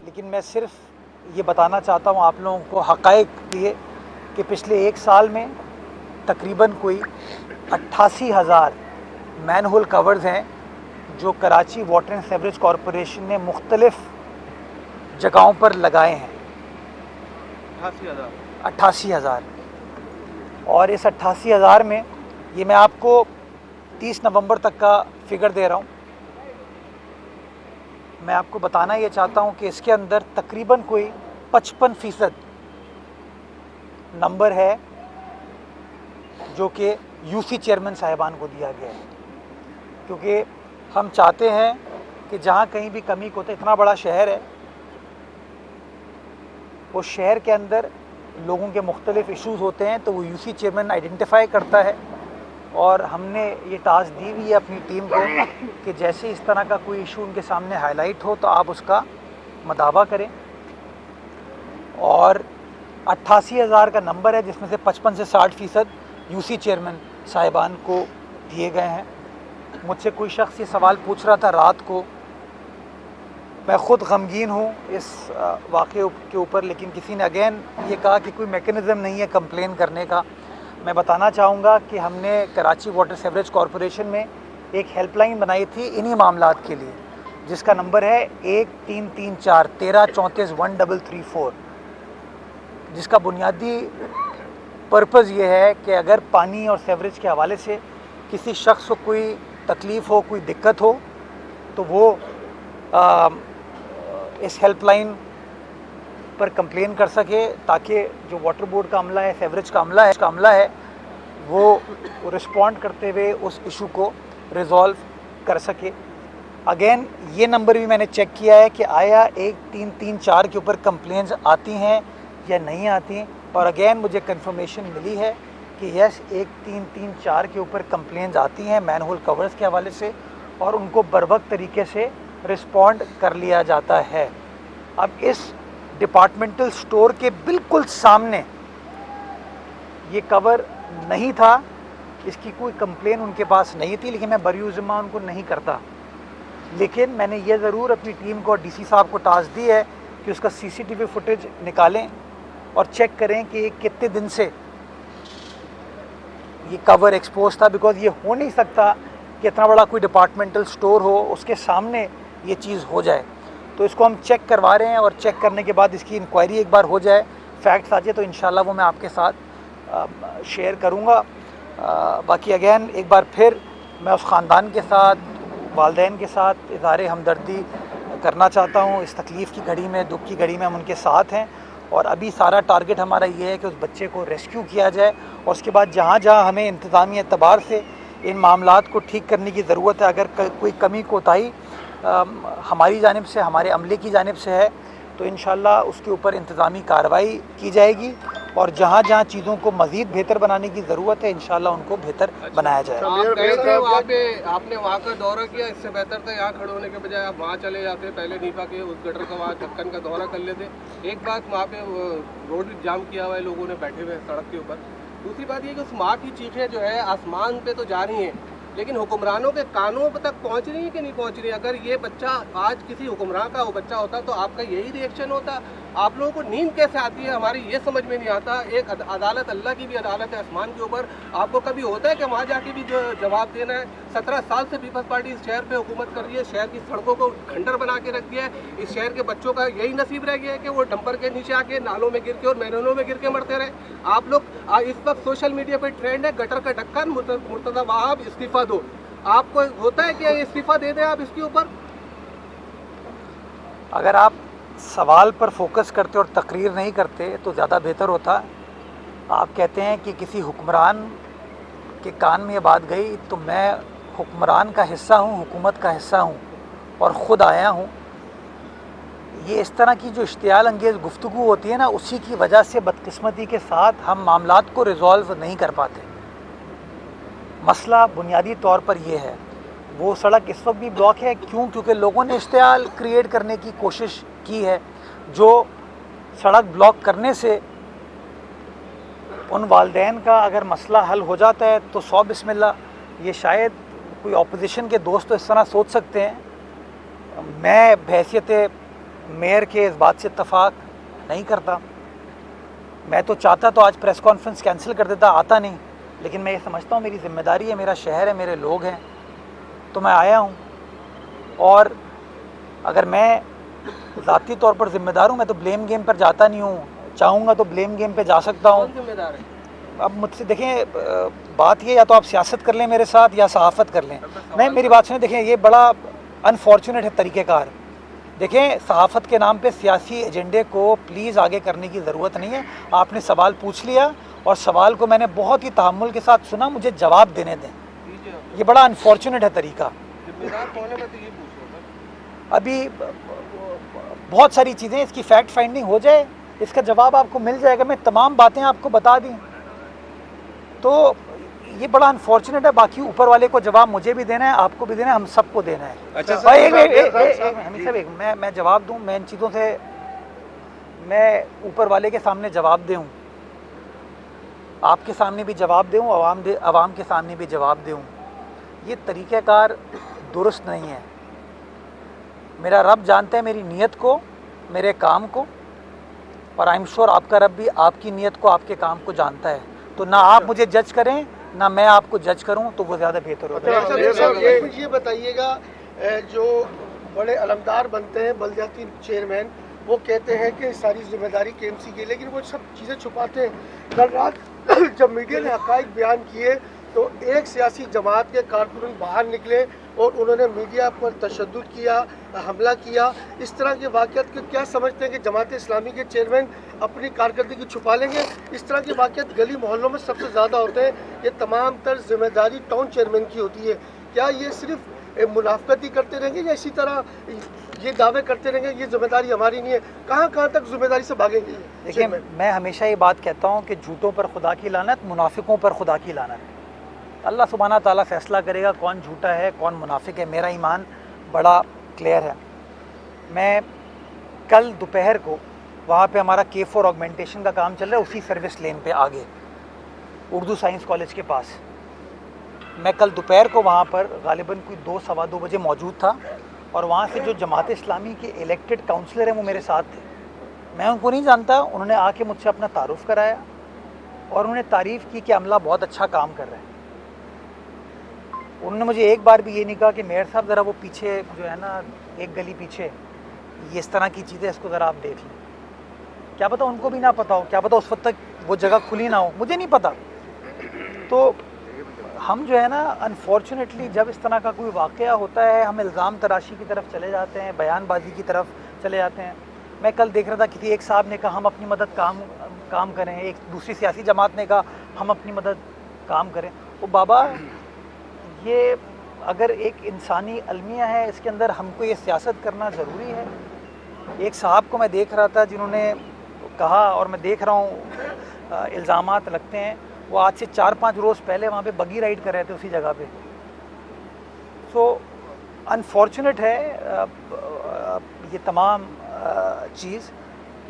लेकिन मैं सिर्फ ये बताना चाहता हूँ आप लोगों को हक़ाइक़ लिए कि पिछले 1 साल में तकरीबन कोई 88,000 मैनहोल कवर्स हैं जो Karachi water and sewerage corporation ने मुख्तलिफ़ जगहों पर लगाए हैं। 88,000 और इस 88,000 में ये मैं आपको 30 नवंबर तक का फिगर दे रहा हूँ। मैं आपको बताना ये चाहता हूँ कि इसके अंदर तकरीबन कोई 55% नंबर है जो कि यूसी चेयरमैन साहिबान को दिया गया है, क्योंकि हम चाहते हैं कि जहाँ कहीं भी कमी को, तो इतना बड़ा शहर है, उस शहर के अंदर लोगों के मुख्तलिफ इश्यूज़ होते हैं तो वो यूसी चेयरमैन आइडेंटिफाई करता है। और हमने ये टास्क दी हुई है अपनी टीम को कि जैसे इस तरह का कोई इशू उनके सामने हाईलाइट हो तो आप उसका मदावा करें। और 88,000 का नंबर है जिसमें से 55 से 60% यूसी चेयरमैन साहिबान को दिए गए हैं। मुझसे कोई शख्स ये सवाल पूछ रहा था रात को, मैं ख़ुद गमगीन हूँ इस वाक़े के ऊपर, लेकिन किसी ने अगेन ये कहा कि कोई मेकनिज़म नहीं है कंप्लेन करने का। मैं बताना चाहूँगा कि हमने कराची वाटर सीवरेज कॉरपोरेशन में एक हेल्पलाइन बनाई थी इन्हीं मामलात के लिए, जिसका नंबर है 1334 1334 जिसका बुनियादी पर्पज़ ये है कि अगर पानी और सीवरेज के हवाले से किसी शख्स को कोई तकलीफ़ हो, कोई दिक्कत हो, तो वो इस हेल्पलाइन पर कंप्लेन कर सके, ताकि जो वाटर बोर्ड का अमला है, सीवरेज का अमला है वो रिस्पॉन्ड करते हुए उस इशू को रिज़ॉल्व कर सके। अगेन ये नंबर भी मैंने चेक किया है कि आया 1334 के ऊपर कंप्लेंट्स आती हैं या नहीं आती, और अगेन मुझे कंफर्मेशन मिली है कि यस 1334 के ऊपर कंप्लेंट्स आती हैं मैनहोल कवर्स के हवाले से, और उनको बरवक्त तरीके से रिस्पॉन्ड कर लिया जाता है। अब इस डिपार्टमेंटल स्टोर के बिल्कुल सामने ये कवर नहीं था, इसकी कोई कंप्लेन उनके पास नहीं थी, लेकिन मैं बरिउज़्ज़िम्मा उनको नहीं करता। लेकिन मैंने ये ज़रूर अपनी टीम को और डीसी साहब को टास्क दी है कि उसका सीसीटीवी फुटेज निकालें और चेक करें कि ये कितने दिन से ये कवर एक्सपोज था, बिकॉज़ ये हो नहीं सकता कि इतना बड़ा कोई डिपार्टमेंटल स्टोर हो उसके सामने ये चीज़ हो जाए। तो इसको हम चेक करवा रहे हैं, और चेक करने के बाद इसकी इंक्वायरी एक बार हो जाए, फैक्ट्स आ जाए, तो इंशाल्लाह वो मैं आपके साथ शेयर करूँगा। बाकी अगेन एक बार फिर मैं उस ख़ानदान के साथ, वालदैन के साथ इज़हार हमदर्दी करना चाहता हूँ। इस तकलीफ़ की घड़ी में, दुख की घड़ी में हम उनके साथ हैं, और अभी सारा टारगेट हमारा ये है कि उस बच्चे को रेस्क्यू किया जाए, और उसके बाद जहाँ जहाँ हमें इंतज़ामी एतबार से इन मामलात को ठीक करने की ज़रूरत है, अगर कोई कमी कोताही हमारी जानिब से, हमारे अमले की जानिब से है, तो इंशाल्लाह उसके ऊपर इंतज़ामी कार्रवाई की जाएगी, और जहाँ जहाँ चीज़ों को मज़ीद बेहतर बनाने की ज़रूरत है इंशाल्लाह उनको बेहतर बनाया जाएगा। आप गए थे वहाँ पे, आपने वहाँ का दौरा किया, इससे बेहतर था यहाँ खड़े होने के बजाय आप वहाँ चले जाते, पहले नीपा के उस गटर का, वहाँ ढक्कन का दौरा कर लेते। एक बात, वहाँ पे रोड जाम किया हुआ है, लोगों ने बैठे हुए सड़क के ऊपर। दूसरी बात ये कि उस माँ की चीखें जो है आसमान पे तो जा रही हैं, लेकिन हुक्मरानों के कानों तक पहुंच रही है कि नहीं पहुंच रही है। अगर ये बच्चा आज किसी हुक्मरान का वो बच्चा होता तो आपका यही रिएक्शन होता। आप लोगों को नींद कैसे आती है हमारी ये समझ में नहीं आता। एक अदालत, अल्लाह की भी अदालत है आसमान के ऊपर, आपको कभी होता है कि वहाँ जाके भी जो जवाब देना है। 17 साल से पीपल्स पार्टी इस शहर पे हुकूमत कर रही है, शहर की सड़कों को खंडर बना के रख दिया है। इस शहर के बच्चों का यही नसीब रह गया है कि वो डंपर के नीचे आके नालों में गिर के और मैदानों में गिर के मरते रहे। आप लोग इस वक्त सोशल मीडिया पर ट्रेंड है गटर का ढक्कन, मुर्तज़ा वहाब इस्तीफा दो। आपको होता है कि इस्तीफा दे दें आप इसके ऊपर? अगर आप सवाल पर फोकस करते और तकरीर नहीं करते तो ज़्यादा बेहतर होता। आप कहते हैं कि किसी हुक्मरान के कान में ये बात गई, तो मैं हुक्मरान का हिस्सा हूँ, हुकूमत का हिस्सा हूँ, और ख़ुद आया हूँ। ये इस तरह की जो इश्तियाल अंगेज़ गुफ्तगू होती है ना, उसी की वजह से बदकिस्मती के साथ हम मामलात को रिज़ॉल्व नहीं कर पाते। मसला बुनियादी तौर पर यह है, वो सड़क इस वक्त भी ब्लॉक है, क्यों? क्योंकि लोगों ने इश्तियाल क्रिएट करने की कोशिश की है। जो सड़क ब्लॉक करने से उन वालदैन का अगर मसला हल हो जाता है तो 100 बिस्मिल्लाह। ये शायद कोई ऑपोजिशन के दोस्त तो इस तरह सोच सकते हैं। मैं बहैसियत मेयर के इस बात से इत्तेफाक नहीं करता। मैं तो चाहता तो आज प्रेस कॉन्फ्रेंस कैंसिल कर देता, आता नहीं, लेकिन मैं ये समझता हूँ मेरी जिम्मेदारी है, मेरा शहर है, मेरे लोग हैं, तो मैं आया हूँ। और अगर मैं ज़ाती तौर पर जिम्मेदार हूँ, मैं तो ब्लेम गेम पर जाता नहीं हूँ। चाहूँगा तो ब्लेम गेम पे जा सकता हूँ। कौन जिम्मेदार है? अब मुझसे देखें, बात ये, या तो आप सियासत कर लें मेरे साथ या सहाफ़त कर लें। नहीं, मेरी बात सुनें, देखें ये बड़ा अनफॉर्चुनेट है तरीक़ेकार। देखें, सहाफ़त के नाम पे सियासी एजेंडे को प्लीज़ आगे करने की ज़रूरत नहीं है। आपने सवाल पूछ लिया और सवाल को मैंने बहुत ही तहम्मुल के साथ सुना, मुझे जवाब देने दें। ये बड़ा अनफॉर्चुनेट है तरीका। जिम्मेदार कौन है, मैं तो ये पूछ रहा था। अभी बहुत सारी चीज़ें, इसकी फैक्ट फाइंडिंग हो जाए, इसका जवाब आपको मिल जाएगा। मैं तमाम बातें आपको बता दी, तो ये बड़ा अनफॉर्चुनेट है। बाकी ऊपर वाले को जवाब मुझे भी देना है, आपको भी देना है, हम सबको देना है। अच्छा भाई एक मैं जवाब दूं, मैं इन चीज़ों से, मैं ऊपर वाले के सामने जवाब दूं, आपके सामने भी जवाब दूं, अवाम के सामने भी जवाब दूं। ये तरीक़ेकार दुरुस्त नहीं है। मेरा रब जानता है मेरी नीयत को, मेरे काम को, और आई एम श्योर आपका रब भी आपकी नीयत को, आपके काम को जानता है। तो ना आप मुझे जज करें, ना मैं आपको जज करूं, तो वो ज़्यादा बेहतर होता है। ये बताइएगा, जो बड़े अलमदार बनते हैं बल्दियाती चेयरमैन, वो कहते हैं कि सारी जिम्मेदारी केएमसी की, लेकिन वो सब चीज़ें छुपाते हैं। कल रात जब मीडिया ने हक़ाइक़ बयान किए तो एक सियासी जमात के कारकुन बाहर निकले और उन्होंने मीडिया पर तशद्दुद किया, हमला किया। इस तरह के वाक़यात को क्या समझते हैं कि जमात इस्लामी के चेयरमैन अपनी कारकर्दगी छुपा लेंगे? इस तरह के वाक़यात गली मोहल्लों में सबसे ज़्यादा होते हैं। ये तमाम तर जिम्मेदारी टाउन चेयरमैन की होती है। क्या ये सिर्फ मुनाफकत ही करते रहेंगे या इसी तरह ये दावे करते रहेंगे ये जिम्मेदारी हमारी नहीं है? कहाँ कहाँ तक जिम्मेदारी से भागेंगे? देखिए, मैं हमेशा ये बात कहता हूँ कि झूठों पर खुदा की लानत, मुनाफिकों पर खुदा की लानत। अल्लाह सुब्हाना ताला फ़ैसला करेगा कौन झूठा है, कौन मुनाफिक है। मेरा ईमान बड़ा क्लियर है। मैं कल दोपहर को वहाँ पे हमारा K4 ऑगमेंटेशन का काम चल रहा है, उसी सर्विस लेन पे आगे उर्दू साइंस कॉलेज के पास। मैं कल दोपहर को वहाँ पर गालिबन कोई 2 सवा 2 बजे मौजूद था, और वहाँ से जो जमात इस्लामी के इलेक्टेड काउंसलर हैं वो मेरे साथ थे। मैं उनको नहीं जानता, उन्होंने आके मुझसे अपना तारुफ़ कराया और उन्होंने तारीफ़ की कि अमला बहुत अच्छा काम कर रहा है। उन्होंने मुझे एक बार भी ये नहीं कहा कि मेयर साहब ज़रा वो पीछे जो है ना, एक गली पीछे ये इस तरह की चीज़ें, इसको ज़रा आप देख लें। क्या पता उनको भी ना पता हो, क्या पता उस वक्त तक वो जगह खुली ना हो, मुझे नहीं पता। तो हम जो है ना, अनफॉर्चुनेटली जब इस तरह का कोई वाक़या होता है, हम इल्ज़ाम तराशी की तरफ चले जाते हैं, बयानबाजी की तरफ चले जाते हैं। मैं कल देख रहा था, किसी एक साहब ने कहा हम अपनी मदद काम करें, एक दूसरी सियासी जमात ने कहा हम अपनी मदद काम करें। वो बाबा, ये अगर एक इंसानी अलमिया है, इसके अंदर हमको ये सियासत करना ज़रूरी है? एक साहब को मैं देख रहा था जिन्होंने कहा, और मैं देख रहा हूँ इल्ज़ामात लगते हैं, वो आज से 4-5 रोज़ पहले वहाँ पे बगी राइड कर रहे थे उसी जगह पे। सो अनफॉर्चुनेट है ये तमाम चीज़।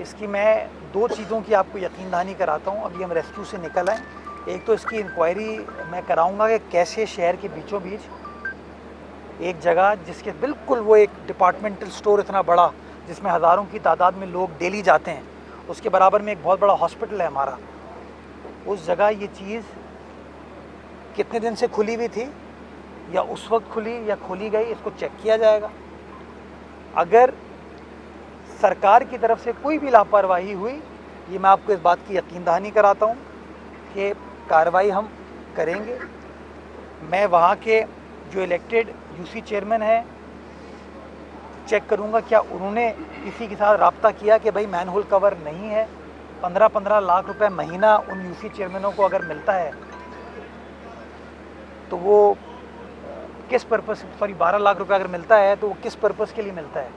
इसकी मैं 2 चीज़ों की आपको यकीन दहानी कराता हूँ। अभी हम रेस्क्यू से निकल आए। एक तो इसकी इंक्वायरी मैं कराऊंगा कि कैसे शहर के बीचों बीच एक जगह जिसके बिल्कुल वो एक डिपार्टमेंटल स्टोर इतना बड़ा जिसमें हज़ारों की तादाद में लोग डेली जाते हैं, उसके बराबर में एक बहुत बड़ा हॉस्पिटल है हमारा, उस जगह ये चीज़ कितने दिन से खुली हुई थी या उस वक्त खुली या खोली गई, इसको चेक किया जाएगा। अगर सरकार की तरफ से कोई भी लापरवाही हुई, ये मैं आपको इस बात की यकीन दहानी कराता हूँ कि कार्रवाई हम करेंगे। मैं वहाँ के जो इलेक्टेड यूसी चेयरमैन हैं चेक करूँगा क्या उन्होंने किसी के साथ रब्ता किया कि भाई मैनहोल कवर नहीं है। 15-15 लाख रुपए महीना उन यूसी चेयरमैनों को अगर मिलता है तो वो किस पर्पस, 12 लाख रुपए अगर मिलता है तो वो किस पर्पस के लिए मिलता है?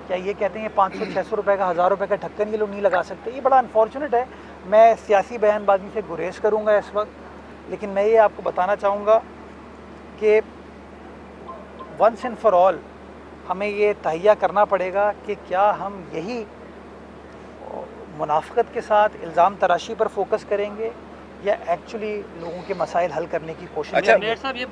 क्या ये कहते हैं 500-600 रुपये का, 1000 रुपये का ढक्कन ये लोग नहीं लगा सकते? ये बड़ा अनफॉर्चुनेट है। मैं सियासी बयानबाजी से गुरेज करूँगा इस वक्त, लेकिन मैं ये आपको बताना चाहूँगा कि वंस एंड फॉर ऑल हमें ये तहैया करना पड़ेगा कि क्या हम यही मुनाफ़कत के साथ इल्ज़ाम तराशी पर फोकस करेंगे या एक्चुअली लोगों के मसाइल हल करने की कोशिश करेंगे।